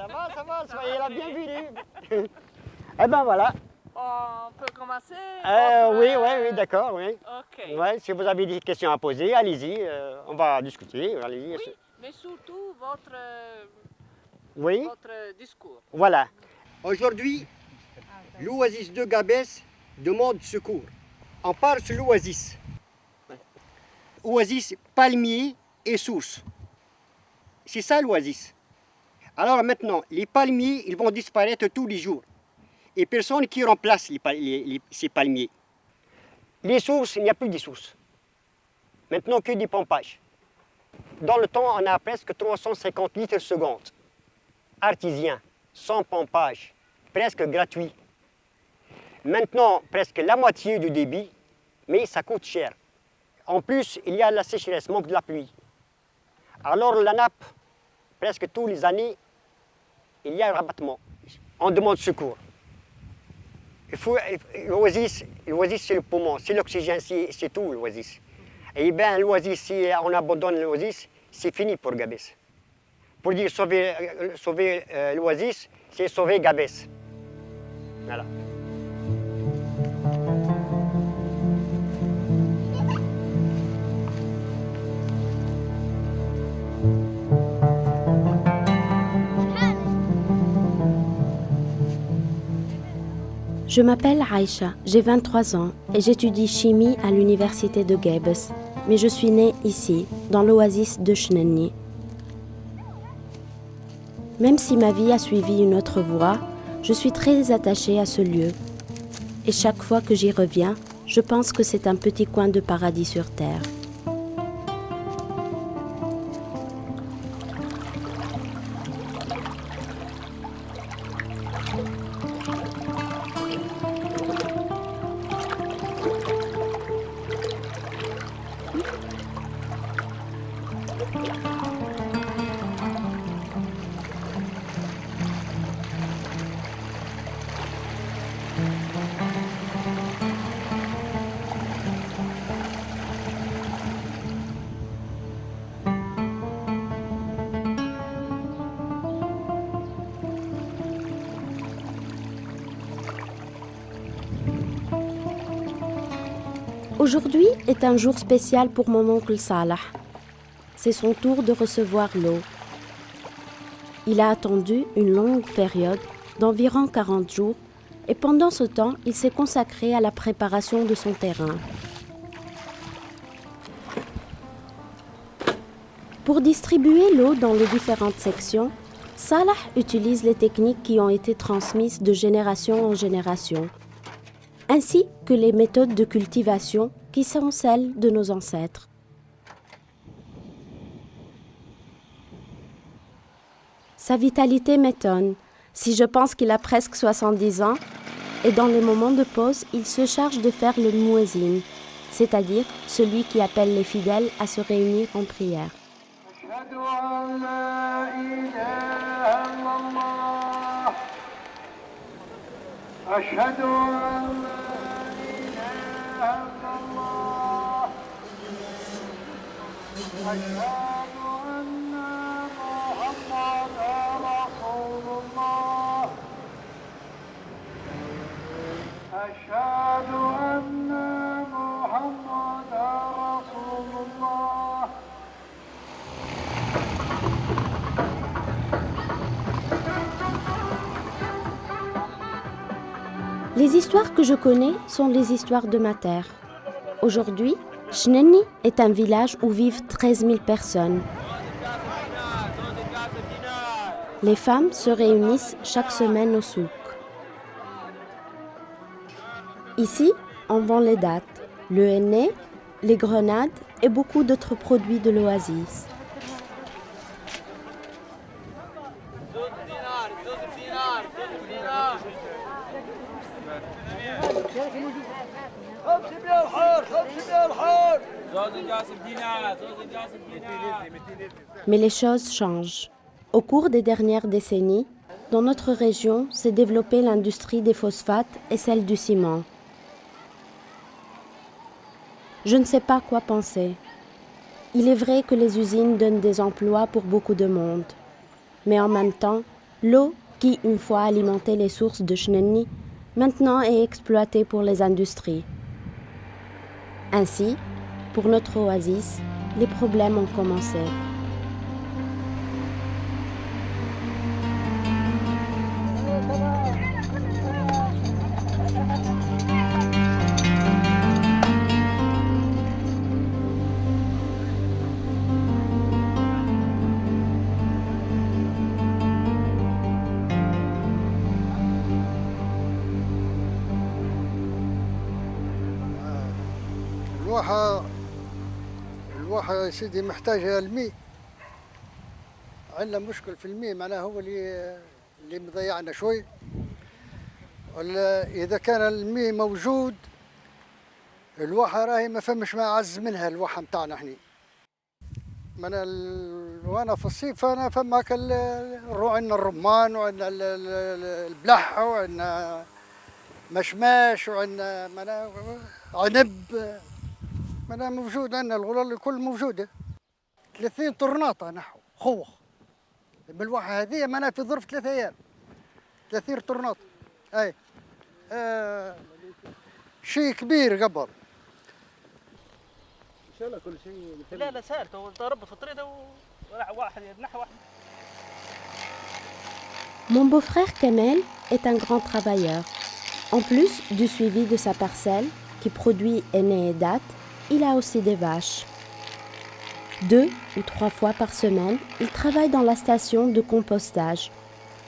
ça va, soyez la bienvenue. Eh ben voilà. On peut commencer Oui, d'accord, oui. Ok. Ouais, si vous avez des questions à poser, allez-y, on va discuter, allez-y. Oui, mais surtout Oui, votre discours. voilà. Aujourd'hui, l'Oasis de Gabès demande secours. On parle sur l'Oasis. Oasis palmier et source. C'est ça l'Oasis. Alors maintenant, les palmiers, ils vont disparaître tous les jours. Et personne qui remplace ces palmiers. Les sources, il n'y a plus de sources. Maintenant que des pompages. Dans le temps, on a presque 350 litres seconde. Artisien, sans pompage, presque gratuit. Maintenant, presque la moitié du débit, mais ça coûte cher. En plus, il y a la sécheresse, manque de la pluie. Alors la nappe, presque tous les années, il y a un rabattement. On demande secours. L'oasis, c'est le poumon, c'est l'oxygène, c'est tout l'oasis. Et bien l'oasis, si on abandonne l'oasis, c'est fini pour Gabès. Pour dire sauver l'oasis, c'est sauver Gabès. Voilà. Je m'appelle Aïcha, j'ai 23 ans et j'étudie chimie à l'université de Gabès. Mais je suis née ici, dans l'oasis de Chnenni. Même si ma vie a suivi une autre voie, je suis très attachée à ce lieu. Et chaque fois que j'y reviens, je pense que c'est un petit coin de paradis sur terre. Aujourd'hui est un jour spécial pour mon oncle Salah. C'est son tour de recevoir l'eau. Il a attendu une longue période d'environ 40 jours et pendant ce temps, il s'est consacré à la préparation de son terrain. Pour distribuer l'eau dans les différentes sections, Salah utilise les techniques qui ont été transmises de génération en génération, ainsi que les méthodes de cultivation qui sont celles de nos ancêtres. Sa vitalité m'étonne, si je pense qu'il a presque 70 ans, et dans les moments de pause, il se charge de faire le muezzin, c'est-à-dire celui qui appelle les fidèles à se réunir en prière. Les histoires que je connais sont les histoires de ma terre. Aujourd'hui, Chnenni est un village où vivent 13 000 personnes. Les femmes se réunissent chaque semaine au souk. Ici, on vend les dattes, le henné, les grenades et beaucoup d'autres produits de l'oasis. Mais les choses changent. Au cours des dernières décennies, dans notre région s'est développée l'industrie des phosphates et celle du ciment. Je ne sais pas quoi penser. Il est vrai que les usines donnent des emplois pour beaucoup de monde. Mais en même temps, L'eau qui, une fois alimentait les sources de Chnenni, maintenant est exploitée pour les industries. Ainsi, pour notre oasis, les problèmes ont commencé. الواحة يا سيدي محتاجة الماء. عندنا مشكل في الماء، معناها هو اللي مضيعنا شوي. ولا إذا كان الماء موجود الواحة راهي ما فمش ما أعز منها الواحة متاعنا احنا. وانا في الصيف انا فما عندنا الرمان وعندنا البلح وعندنا مشماش وعندنا عنب، موجود عندنا الغلال الكل موجوده. 30 طرناطه نحو خوخ بالواحه هذه معناها في ظرف 3 ايام 30 طرناطه. اي شيء كبير قبل. ان شاء الله كل شيء لا سهل، تربط في الطريق واحد نحو واحد. Mon beau-frère Kamel est un grand travailleur. En plus du suivi de sa parcelle, qui produit aîné et date, il a aussi des vaches. 2 ou 3 fois par semaine, il travaille dans la station de compostage,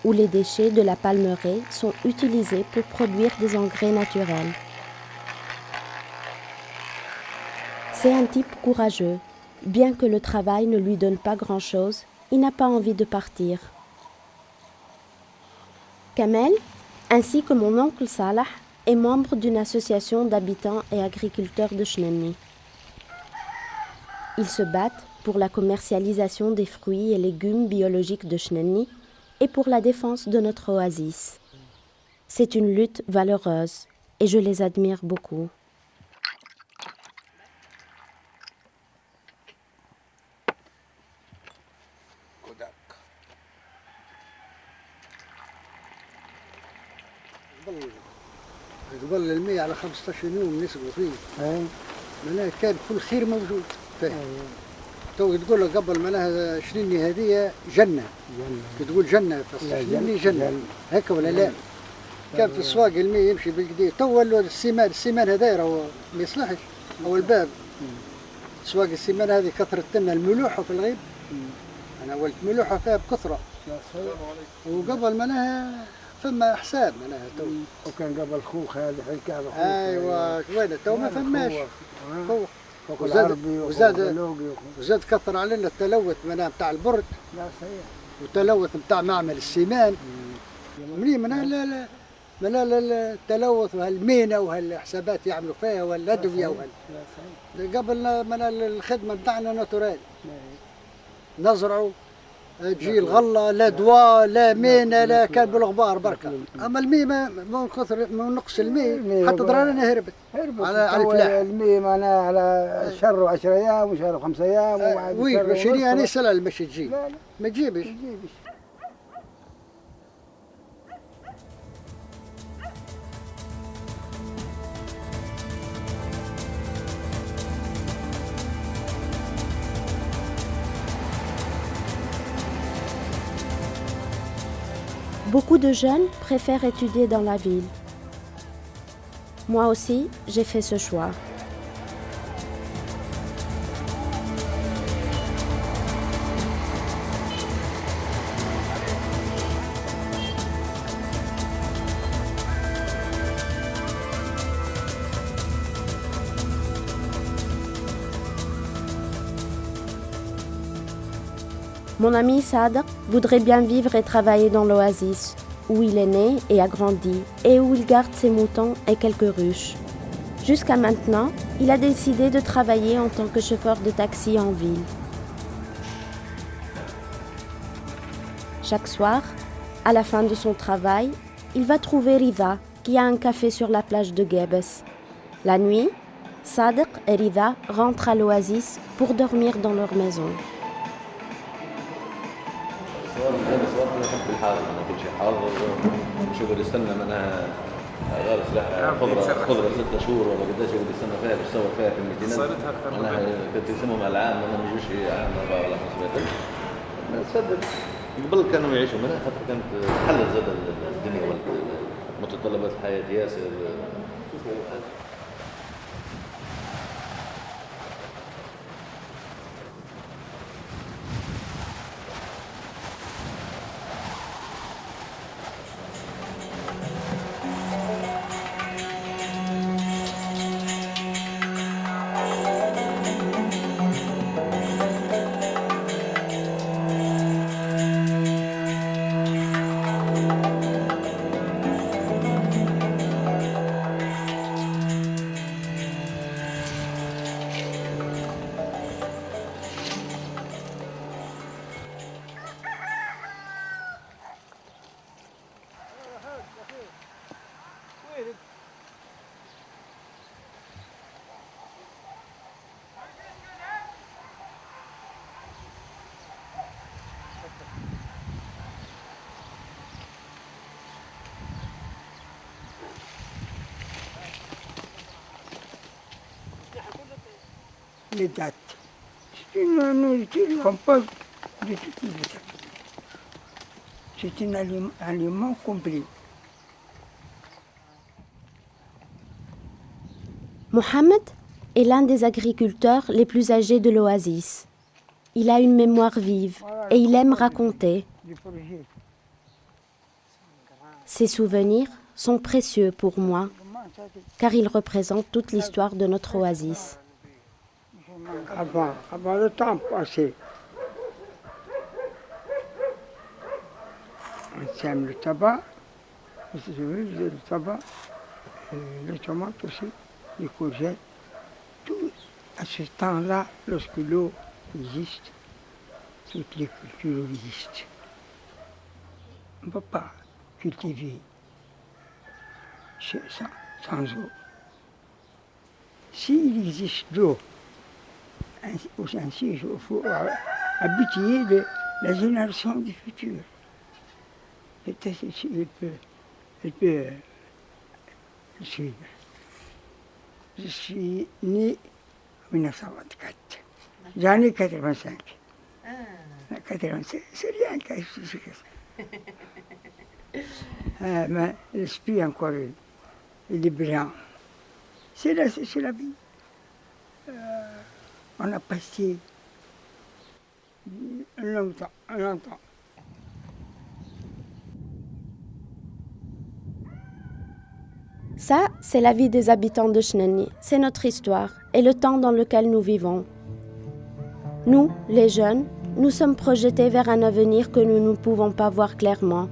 où les déchets de la palmeraie sont utilisés pour produire des engrais naturels. C'est un type courageux. Bien que le travail ne lui donne pas grand-chose, il n'a pas envie de partir. Kamel, ainsi que mon oncle Salah, est membre d'une association d'habitants et agriculteurs de Chnenni. Ils se battent pour la commercialisation des fruits et légumes biologiques de Chnenni et pour la défense de notre oasis. C'est une lutte valeureuse et je les admire beaucoup. قبل المية على 15 يوم نسقوا فيه. معناها كان كل خير موجود فيه. تو تقول له قبل معناها شنيني هذه جنة. تقول جنة شنيني جنة. هكا ولا لا؟ كان في السواق المية يمشي بالقدير. تو السيمان هذا راهو ما يصلحش. هو الباب. سواق السيمان هذه كثرت لنا الملوحة في الغيب. أنا ولت ملوحة فيها بكثرة. وقبل معناها فما حساب معناها تو. وكان قبل خوخ هذه حكايه خوخ. ايوا وين تو ما فماش خوخ. وزاد كثر علينا التلوث معناها بتاع البرد. لا صحيح. والتلوث بتاع معمل السيمان. منين معناها لا التلوث وهالمينا وهالحسابات يعملوا فيها والادويه قبل معناها الخدمه بتاعنا ناتورال. نزرعوا تجي الغله لا دواء لا مينا لا كان بالغبار بركه. اما المي ما كثر ما نقص المي حتى ضررنا هربت على الفلاح. المي معناها على شهر 10 ايام وشهر 5 ايام. وي ماشي يعني سنه المشي تجي. لا ما تجيبش. Beaucoup de jeunes préfèrent étudier dans la ville. Moi aussi, j'ai fait ce choix. Mon ami Saad voudrait bien vivre et travailler dans l'oasis, où il est né et a grandi, et où il garde ses moutons et quelques ruches. Jusqu'à maintenant, il a décidé de travailler en tant que chauffeur de taxi en ville. Chaque soir, à la fin de son travail, il va trouver Rida, qui a un café sur la plage de Gebes. La nuit, Sadiq et Rida rentrent à l'oasis pour dormir dans leur maison. الصور هذا الصور كلها كانت بالحاضر، يعني كل شيء حاضر. شغل يستنى معناها غير سلاح خضرة 6 شهور ولا قداش يقعد يستنى فيها باش يصور فيها كلمتين. معناها كنت يسموهم العام ما نجوش عام 4 ولا 5 متر. تصدق قبل كانوا يعيشوا منها خاطر كانت تحلل زاد الدنيا والمتطلبات الحياة ياسر. Les dates. C'est une nourriture composée de toutes les dates. C'est un aliment complet. Mohamed est l'un des agriculteurs les plus âgés de l'oasis. Il a une mémoire vive et il aime raconter. Ses souvenirs sont précieux pour moi, car ils représentent toute l'histoire de notre oasis. Avant le temps passé, on sème le tabac, le tabac, les tomates aussi, les courgettes, tout à ce temps-là, lorsque l'eau existe, toutes les cultures existent. On ne peut pas cultiver sans eau. S'il existe l'eau, ainsi, il faut habituer la génération du futur. Peut-être elle peut le suivre. Je suis né en 1924. J'en ai 85. 85, c'est rien qu'à expliquer ça. Mais l'esprit encore, il est brillant. C'est la vie. On a passé longtemps. Ça, c'est la vie des habitants de Chneni. C'est notre histoire et le temps dans lequel nous vivons. Nous, les jeunes, nous sommes projetés vers un avenir que nous ne pouvons pas voir clairement.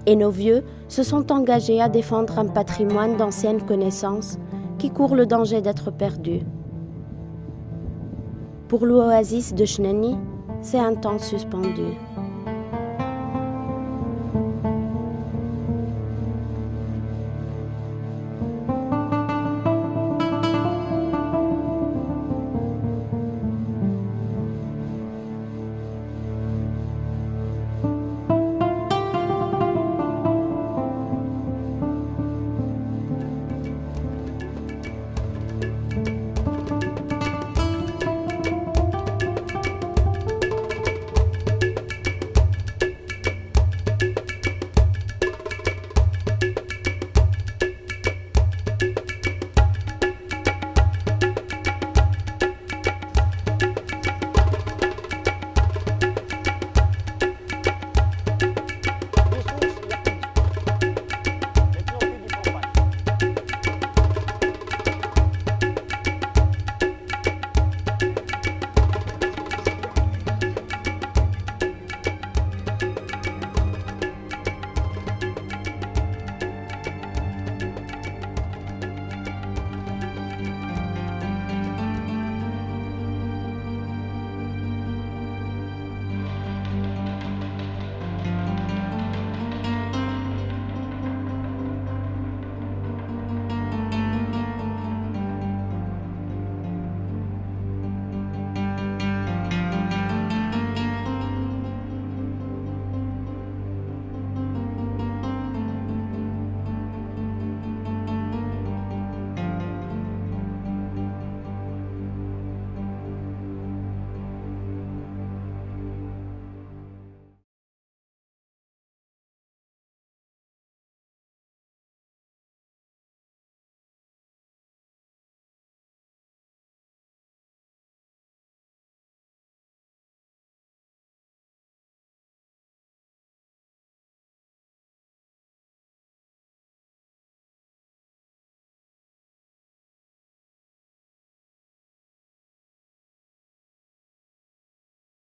Et nos vieux se sont engagés à défendre un patrimoine d'anciennes connaissances qui court le danger d'être perdu. Pour l'oasis de Chneni, c'est un temps suspendu.